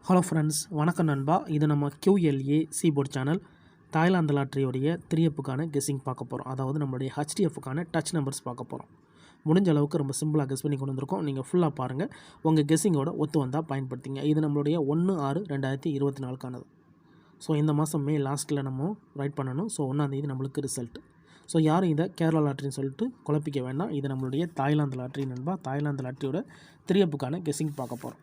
Hello friends, வணக்கம் நண்பா. இது நம்ம QLA சீபோர்ட் சேனல். தாய்லாந்து லாட்ரியோடைய 3Fக்கான கெஸ்ஸிங் பார்க்க போகிறோம். அதாவது நம்மளுடைய HDFக்கான டச் நம்பர்ஸ் பார்க்க போகிறோம். முடிஞ்ச அளவுக்கு ரொம்ப சிம்பிளாக கெஸ் பண்ணி கொண்டு வந்திருக்கோம். நீங்கள் ஃபுல்லாக பாருங்கள். உங்கள் கெஸ்ஸிங்கோட ஒத்து வந்தால் பயன்படுத்திங்க. இது நம்மளுடைய 1/6/2024க்கானது. ஸோ இந்த மாதம் மே லாஸ்ட்டில் நம்ம ரைட் பண்ணணும். ஸோ 1ஆம் தேதி நம்மளுக்கு ரிசல்ட். ஸோ யாரும் இதை கேரளா லாட்ரின்னு சொல்லிட்டு குழப்பிக்க வேண்டாம். இது நம்மளுடைய தாய்லாந்து லாட்ரி நண்பா. தாய்லாந்து லாட்ரியோட 3Fக்கான கெஸ்ஸிங் பார்க்க போகிறோம்.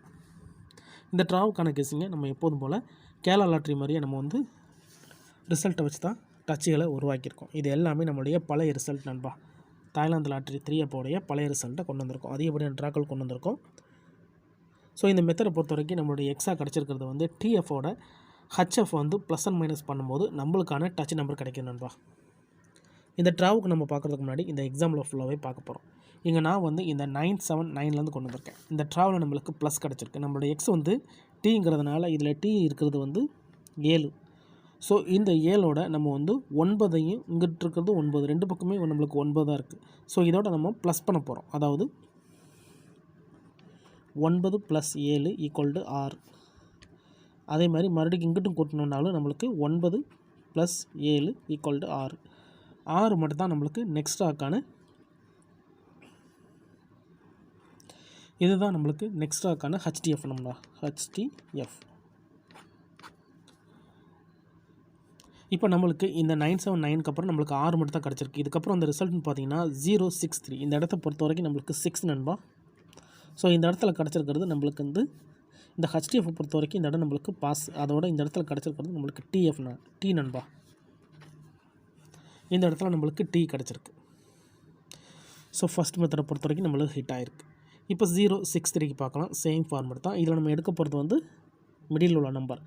இந்த ட்ராவுக்கான கெஸ்ஸிங்கை நம்ம எப்போதும் போல் கேரளா லாட்ரி மாதிரியே நம்ம ரிசல்ட்டை வச்சு தான் டச்சுகளை உருவாக்கியிருக்கோம். இது எல்லாமே நம்மளுடைய பழைய ரிசல்ட் நண்பா. தாய்லாந்து லாட்ரி 3Fோடைய பழைய ரிசல்ட்டை கொண்டு வந்திருக்கோம். அதிகப்படியான ட்ராக்கள் கொண்டு வந்திருக்கோம். ஸோ இந்த மெத்தடை பொறுத்த வரைக்கும் நம்மளுடைய எக்ஸா கிடச்சிருக்கிறது TFோட HF ப்ளஸ் அண்ட் மைனஸ் பண்ணும்போது நம்மளுக்கான டச் நம்பர் கிடைக்கும் நண்பா. இந்த ட்ராவுக்கு நம்ம பார்க்குறதுக்கு முன்னாடி இந்த எக்ஸாம்பிள் ஃபுல்லாகவே பார்க்க போகிறோம். இங்கே நான் இந்த 979 கொண்டு வந்திருக்கேன். இந்த ட்ராவில் நம்மளுக்கு ப்ளஸ் கிடச்சிருக்கு. நம்மளோட எக்ஸ் டீங்கிறதுனால இதில் டி இருக்கிறது 7. ஸோ இந்த 7ஓட நம்ம 9ஐயும் இங்கிட்டு இருக்கிறது 9, ரெண்டு பக்கமே நம்மளுக்கு 9 இருக்குது. ஸோ இதோட நம்ம ப்ளஸ் பண்ண போகிறோம். அதாவது 9 + 7 = 6. அதே மாதிரி மறுபடியும் இங்கிட்டும் கூட்டணுன்னாலும் நம்மளுக்கு 9 + 7 = 6. 6 மட்டும் தான் நம்மளுக்கு நெக்ஸ்ட் ஆக்கான இதுதான் நம்மளுக்கு நெக்ஸ்ட் ஆக்கான HDF நம்பர். HDF. இப்போ நம்மளுக்கு இந்த 979க்கு அப்புறம் நம்மளுக்கு 6 மட்டும் தான் கிடச்சிருக்கு. இதுக்கப்புறம் அந்த ரிசல்ட்னு பார்த்தீங்கன்னா 063. இந்த இடத்த பொறுத்த வரைக்கும் நம்மளுக்கு 6 நண்பா. ஸோ இந்த இடத்துல கிடச்சிருக்கிறது நம்மளுக்கு இந்த HDF பொறுத்த வரைக்கும் இந்த இடம் நம்மளுக்கு பாஸ். அதோட இந்த இடத்துல கிடச்சிருக்கிறது நம்மளுக்கு டி நண்பா. இந்த இடத்துல நம்மளுக்கு டி கிடச்சிருக்கு. ஸோ ஃபஸ்ட் மெத்தடை பொறுத்த வரைக்கும் நம்மளுக்கு ஹிட் ஆகிருக்கு. இப்போ 063க்கு பார்க்கலாம். சேம் ஃபார்மெட் தான். இதில் நம்ம எடுக்க போகிறது மிடில் உள்ள நம்பர்.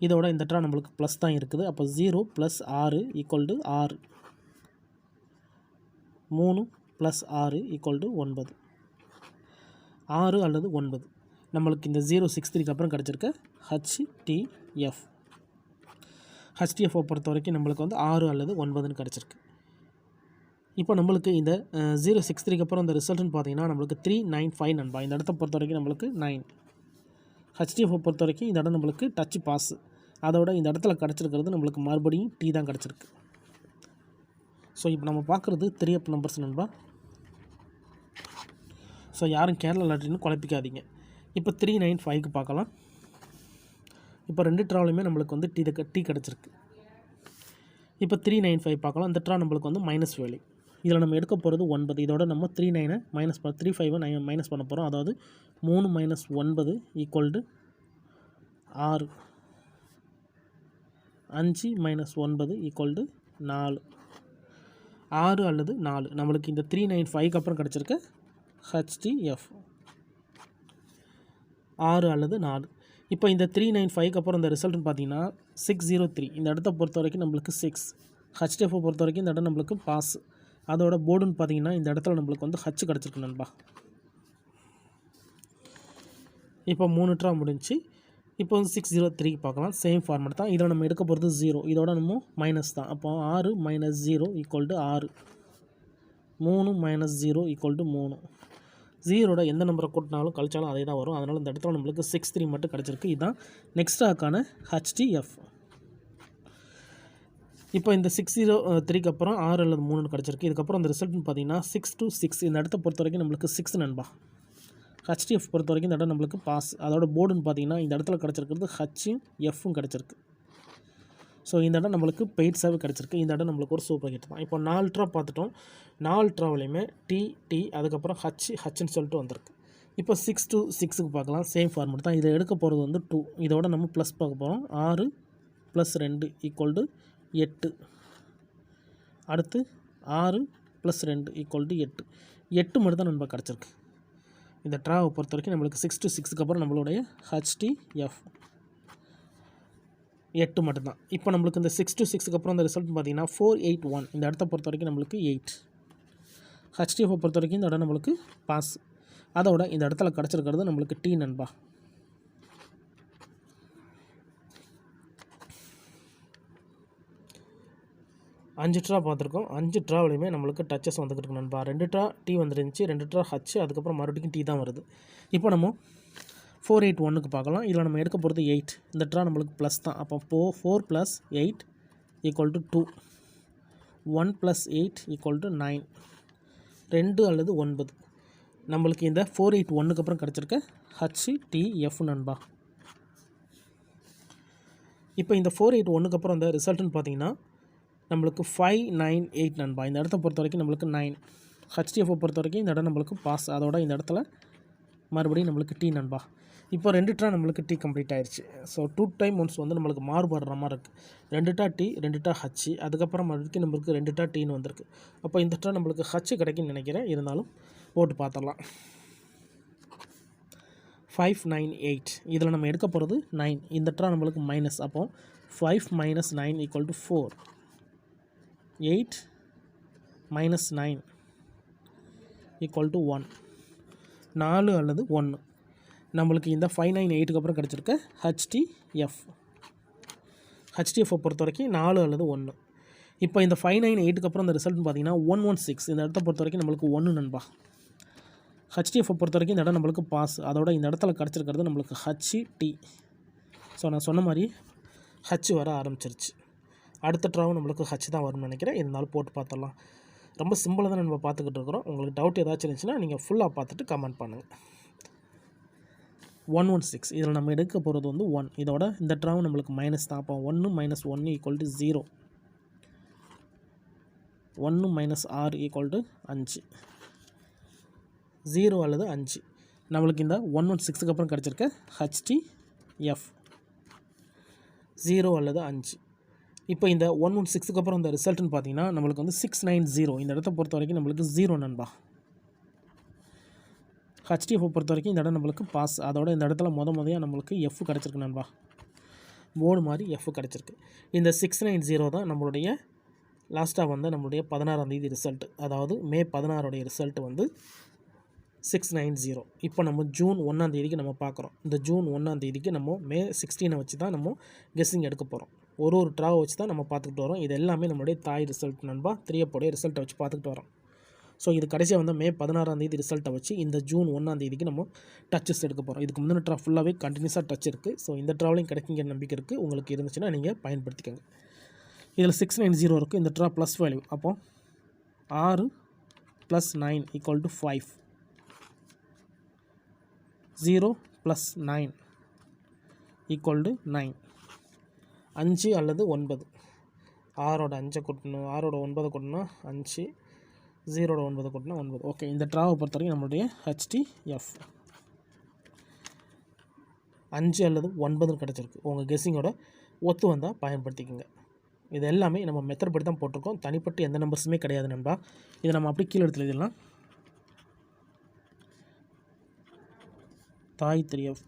இதோட இந்த ட்ரா நம்மளுக்கு ப்ளஸ் தான் இருக்குது. அப்போ 0 + 6 = 6. 3 + 6 = 9. 6 அல்லது 9 நம்மளுக்கு இந்த 063க்கு அப்புறம் கிடச்சிருக்க HDF. HDF பொறுத்த வரைக்கும் நம்மளுக்கு 6 அல்லது 9ன்னு கிடச்சிருக்கு. இப்போ நம்மளுக்கு இந்த 063க்கு அப்புறம் இந்த ரிசல்ட்னு பார்த்தீங்கன்னா நம்மளுக்கு 395 நண்பா. இந்த இடத்த பொறுத்த வரைக்கும் நம்மளுக்கு 9. HDF பொறுத்த வரைக்கும் இந்த இடம் நம்மளுக்கு டச் பாஸ். அதோட இந்த இடத்துல கிடச்சிருக்கிறது நம்மளுக்கு மறுபடியும் டி தான் கிடச்சிருக்கு. ஸோ இப்போ நம்ம பார்க்குறது 3F நம்பர்ஸ் நண்பா. ஸோ யாரும் கேரளா லாட்ரின்னு குழப்பிக்காதீங்க. இப்போ 395க்கு பார்க்கலாம். இப்போ ரெண்டு ட்ராவிலையுமே நம்மளுக்கு டி கிடச்சிருக்கு. இப்போ 395 பார்க்கலாம். இந்த ட்ரா நம்மளுக்கு மைனஸ் வேல்யூ. இதில் நம்ம எடுக்க போகிறது 9. இதோட நம்ம 39 35 மைனஸ் பண்ண போகிறோம். அதாவது 3 - 9 = 6. 5 - 9 = 4. 6 அல்லது 4 நம்மளுக்கு இந்த 395க்கு அப்புறம் கிடச்சிருக்க HDF 6 அல்லது 4. இப்போ இந்த 395க்கு அப்புறம் இந்த ரிசல்ட்னு பார்த்தீங்கன்னா 603. இந்த இடத்த பொறுத்த வரைக்கும் நம்மளுக்கு 6. HDF பொறுத்த வரைக்கும் இந்த இடம் நம்மளுக்கு பாஸ். அதோட போர்டுன்னு பார்த்தீங்கன்னா இந்த இடத்துல நம்மளுக்கு H கிடச்சிருக்கு நண்பா. இப்போ 3 ட்ரா முடிஞ்சு. இப்போ 603க்கு பார்க்கலாம். சேம் ஃபார்மெட் தான். இதில் நம்ம எடுக்க போகிறது 0. இதோட நம்ம மைனஸ் தான். அப்போ 6 - 0 = 6. 3 - 0 = 3. 0ஓட எந்த நம்பரை கூட்டினாலும் கழிச்சாலும் அதே தான் வரும். அதனால் இந்த இடத்துல நம்மளுக்கு 63 மட்டும் கிடச்சிருக்கு. இதுதான் நெக்ஸ்ட் ஆக்கான HDF. இப்போ இந்த 603க்கு அப்புறம் 6 அல்லது 3 கிடச்சிருக்கு. இதுக்கப்புறம் அந்த ரிசல்ட்னு பார்த்தீங்கன்னா 626. இந்த இடத்த பொறுத்த வரைக்கும் நம்மளுக்கு 6 நண்பா. HDF பொறுத்த வரைக்கும் இந்த இடம் நம்மளுக்கு பாஸ். அதோட போர்டுன்னு பார்த்தீங்கன்னா இந்த இடத்துல கிடச்சிருக்கிறது HF கிடச்சிருக்கு. ஸோ இந்த இடம் நம்மளுக்கு பெய்ட்ஸாகவே கிடச்சிருக்கு. இந்த இடம் நம்மளுக்கு ஒரு சூப்பர் ஹிட் தான். இப்போ 4 ட்ரா பார்த்துட்டோம். 4 ட்ராவிலையுமே டி அதுக்கப்புறம் ஹச்ன்னு சொல்லிட்டு வந்திருக்கு. இப்போ 626க்கு பார்க்கலாம். சேம் ஃபார்மெட் தான். இதை எடுக்க போகிறது 2. இதோட நம்ம ப்ளஸ் பார்க்க போகிறோம். 6 + 2 = 8. அடுத்து 6 + 2 = 8. 8 மட்டும் தான் நண்பா கிடச்சிருக்கு. இந்த ட்ராவை பொறுத்த வரைக்கும் நம்மளுக்கு 626க்கு அப்புறம் நம்மளுடைய HDF 8 மட்டும்தான். இப்போ நம்மளுக்கு இந்த 626க்கு அப்புறம் இந்த ரிசல்ட் பார்த்தீங்கன்னா 481. இந்த இடத்த பொறுத்த வரைக்கும் நம்மளுக்கு 8. HDF பொறுத்த வரைக்கும் இந்த இடம் நம்மளுக்கு பாஸ். அதோட இந்த இடத்துல கிடச்சிருக்கிறது நம்மளுக்கு டி நண்பா. 5 ட்ரா பார்த்துருக்கோம். 5 ட்ராவிலையுமே நம்மளுக்கு டச்சஸ் வந்துக்கிட்டு இருக்கு நண்பா. 2 ட்ரா டி வந்துருந்துச்சு, 2 ட்ரா ஹச், அதுக்கப்புறம் மறுபடியும் டி தான் வருது. இப்போ நம்ம 481க்கு பார்க்கலாம். இதில் நம்ம எடுக்க போகிறது 8. இந்த ட்ரா நம்மளுக்கு ப்ளஸ் தான். அப்போ 4 + 8 = 2. 1 + 8 = 9. 2 அல்லது 9. நம்மளுக்கு இந்த 481க்கு அப்புறம் கிடச்சிருக்க HTF நண்பா. இப்போ இந்த 481க்கு அப்புறம் இந்த ரிசல்ட்டுன்னு பார்த்தீங்கன்னா நம்மளுக்கு 598 நண்பா. இந்த இடத்த பொறுத்த வரைக்கும் நம்மளுக்கு 9. HTFஐ பொறுத்த வரைக்கும் இந்த இடம் நம்மளுக்கு பாஸ். அதோட இந்த இடத்துல மறுபடியும் நம்மளுக்கு T நண்பா. இப்போ 2 ட்ரா நம்மளுக்கு T கம்ப்ளீட் ஆயிடுச்சு. ஸோ 2 டைம் ஒன்ஸ் வந்து நம்மளுக்கு மாறுபடுற மாதிரி இருக்குது. 2 ட்ரா T, 2 ட்ரா H, அதுக்கப்புறம் மறுபடியும் நம்மளுக்கு 2 ட்ரா Tன்னு வந்திருக்கு. அப்போ இந்த ட்ரா நம்மளுக்கு H கிடைக்குன்னு நினைக்கிறேன். இருந்தாலும் போட்டு பார்த்துடலாம். 598. இதில் நம்ம எடுக்க போகிறது 9. இந்த ட்ரா நம்மளுக்கு மைனஸ். அப்போ 5 - 9 = 4. 8 - 9 = 1. 4 அல்லது 1. நம்மளுக்கு இந்த 598க்கு அப்புறம் கிடச்சிருக்க HTF. HTFஐ பொறுத்த வரைக்கும் 4 அல்லது 1. இப்போ இந்த 598க்கு அப்புறம் இந்த ரிசல்ட்னு பார்த்தீங்கன்னா 116. இந்த இடத்த பொறுத்த வரைக்கும் நம்மளுக்கு 1 நண்பா. HTFஐ பொறுத்த வரைக்கும் இந்த இடம் நம்மளுக்கு பாஸ். அதோட இந்த இடத்துல கிடச்சிருக்கிறது நம்மளுக்கு HT. ஸோ நான் சொன்ன மாதிரி H வர ஆரம்பிச்சிருச்சு. அடுத்த ட்ராவும் நம்மளுக்கு H தான் வரும்னு நினைக்கிறேன். இருந்தாலும் போட்டு பார்த்துடலாம். ரொம்ப சிம்பிளாக தான் நம்ம பார்த்துக்கிட்டு இருக்கிறோம். உங்களுக்கு டவுட் ஏதாச்சும் இருந்துச்சுன்னா நீங்கள் ஃபுல்லாக பார்த்துட்டு கமெண்ட் பண்ணுங்கள். 116. இதில் நம்ம எடுக்க போகிறது வந்து 1. இதோட இந்த ட்ராவும் நம்மளுக்கு மைனஸ் தான். அப்போ 1 - 1 = 0. 1 - 6 = 5. 0 அல்லது 5. நம்மளுக்கு இந்த 116க்கு அப்புறம் கிடச்சிருக்க HTF 0 அல்லது 5. இப்போ இந்த 116க்கு அப்புறம் இந்த ரிசல்ட்டுன்னு பார்த்தீங்கன்னா நம்மளுக்கு வந்து 690. இந்த இடத்த பொறுத்த வரைக்கும் நம்மளுக்கு 0 நண்பா. HTFஐ பொறுத்த வரைக்கும் இந்த இடம் நம்மளுக்கு பாஸ். அதோட இந்த இடத்துல முதையாக நம்மளுக்கு F கிடச்சிருக்கு நண்பா. போர்டு மாதிரி F கிடச்சிருக்கு. இந்த 690 தான் நம்மளுடைய லாஸ்ட்டாக வந்து நம்மளுடைய 16ஆம் தேதி ரிசல்ட்டு. அதாவது மே 16 ரிசல்ட்டு வந்து 690. இப்போ நம்ம ஜூன் 1ஆம் தேதிக்கு நம்ம பார்க்குறோம். இந்த ஜூன் 1ஆம் தேதிக்கு நம்ம மே 16 வச்சு தான் நம்ம கெஸ்ஸிங் எடுக்க போகிறோம். ஒரு ட்ராவை வச்சு தான் நம்ம பார்த்துக்கிட்டு வரோம். இது எல்லாமே நம்மளுடைய தாய் ரிசல்ட் நண்பா. 3 ரிசல்ட்டை வச்சு பார்த்துக்கிட்டு வரோம். ஸோ இது கடைசியாக வந்து மே 16ஆம் தேதி ரிசல்ட்டை வச்சு இந்த ஜூன் 1ஆம் தேதிக்கு நம்ம டச்சஸ் எடுக்க போகிறோம். இதுக்கு முந்தின ட்ரா ஃபுல்லாகவே கண்டினியூஸாக டச் இருக்குது. ஸோ இந்த ட்ராவலையும் கிடைக்குங்கிற நம்பிக்கை இருக்குது. உங்களுக்கு இருந்துச்சுன்னா நீங்கள் பயன்படுத்திக்கோங்க. இதில் 690 இருக்குது. இந்த ட்ரா ப்ளஸ் வேல்யூ. அப்போ 6 + 9 = 5. 0 + 9 = 9. 5 அல்லது 9. 6ஓட 5 கூட்டணும், 6ஓட 9 கூட்டினா 5, 0ஓட 9 கூட்டினா 9. ஓகே, இந்த ட்ராவை பொறுத்த வரைக்கும் நம்மளுடைய HTF 5 அல்லது 9 கிடச்சிருக்கு. உங்கள் கெஸ்ஸிங்கோட ஒத்து வந்தால் பயன்படுத்திக்கோங்க. இது எல்லாமே நம்ம மெத்தட் படி தான் போட்டிருக்கோம். தனிப்பட்டு எந்த நம்பர்ஸுமே கிடையாது நண்பா. இதை நம்ம அப்படி கீழே எடுத்து எழுதிடலாம். தாய் 3F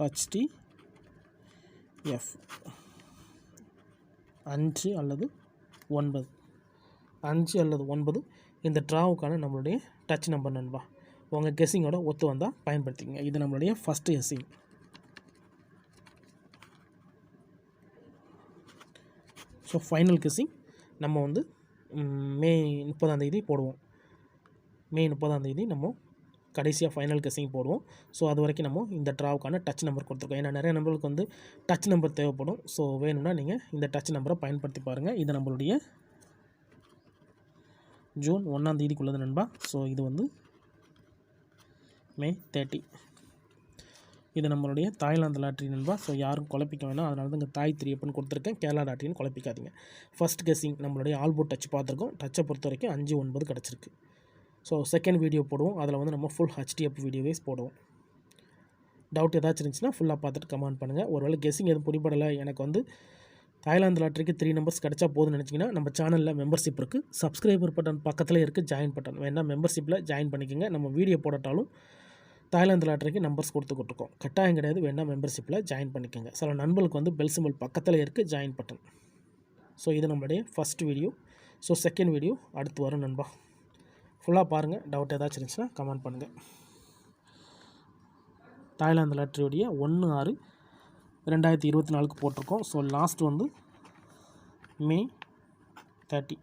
HTF 5 அல்லது 9. 5 அல்லது 9 இந்த ட்ராவுக்கான நம்மளுடைய டச் நம்பர் நண்பா. உங்கள் கெஸ்ஸிங்கோட ஒத்து வந்தால் பயன்படுத்திக்கங்க. இது நம்மளுடைய first guessing. So final guessing நம்ம வந்து மே 30ஆம் தேதி போடுவோம். மே 30ஆம் தேதி நம்ம கடைசியாக ஃபைனல் கெஸ்ஸிங் போடுவோம். ஸோ அது வரைக்கும் நம்ம இந்த ட்ராவுக்கான டச் நம்பர் கொடுத்துருக்கோம். ஏன்னா நிறைய நம்பருக்கு வந்து டச் நம்பர் தேவைப்படும். ஸோ வேணும்னா நீங்கள் இந்த டச் நம்பரை பயன்படுத்தி பாருங்கள். இது நம்மளுடைய ஜூன் 1ஆம் தேதிக்குள்ளது நண்பா. ஸோ இது வந்து மே 30. இது நம்மளுடைய தாய்லாந்து லாட்ரி நண்பா. ஸோ யாரும் குழப்பிக்க வேணாம். அதனால தான் இங்கே தாய் 3Fன்னு கொடுத்துருக்கேன். கேரளா லாட்ரின்னு குழப்பிக்காதீங்க. ஃபஸ்ட் கெஸ்ஸிங் நம்மளுடைய ஆல்போர்ட் டச் பார்த்துருக்கோம். டச்சை பொறுத்த வரைக்கும் 5, 9 கிடச்சிருக்கு. ஸோ செகண்ட் வீடியோ போடுவோம். அதில் வந்து நம்ம ஃபுல் HTF வீடியோவைஸ் போடுவோம். டவுட் ஏதாச்சும் இருந்துச்சுன்னா ஃபுல்லாக பார்த்துட்டு கமெண்ட் பண்ணுங்கள். ஒருவேளை கெஸ்ஸிங் எதுவும் பிடிபடலை, எனக்கு வந்து தாய்லாந்து லாட்ரிக்கு 3 நம்பர்ஸ் கிடச்சா போதும்னு நினச்சிங்கன்னா நம்ம சேனலில் மெம்பர்ஷிப் இருக்குது. சப்ஸ்கிரைபர் பட்டன் பக்கத்தில் இருக்குது, ஜாயின் பட்டன் வேணால் மெம்பர்ஷிப்பில் ஜாயின் பண்ணிக்கோங்க. நம்ம வீடியோ போடட்டாலும் தாய்லாந்து லாட்ரிக்கு நம்பர்ஸ் கொடுத்துக்கிட்டுருக்கோம். கட்டாயம் கிடையாது, வேணால் மெம்பர்ஷிப்பில் ஜாயின் பண்ணிக்கோங்க. சில நண்பர்களுக்கு வந்து பெல் சிம்பிள் பக்கத்தில் இருக்குது, ஜாயின் பட்டன். ஸோ இது நம்மளுடைய first video. So second video அடுத்து வரும் நண்பா. ஃபுல்லாக பாருங்கள். டவுட் ஏதாச்சும் இருந்துச்சுன்னா கமெண்ட் பண்ணுங்கள். தாய்லாந்து லாட்ரியோடைய 1/6/2024 போட்டிருக்கோம். ஸோ லாஸ்ட் வந்து மே 30.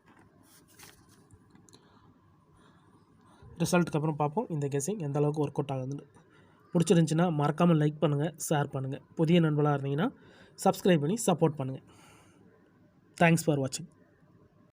ரிசல்ட்டுக்கு அப்புறம் பார்ப்போம் இந்த கெஸ்ஸிங் எந்த அளவுக்கு ஒர்க் அவுட் ஆகுதுன்னு. பிடிச்சிருந்துச்சின்னா மறக்காமல் லைக் பண்ணுங்கள், ஷேர் பண்ணுங்கள். புதிய நண்பர்களாக இருந்தீங்கன்னா சப்ஸ்கிரைப் பண்ணி சப்போர்ட் பண்ணுங்கள். தேங்க்ஸ் ஃபார் வாட்சிங்.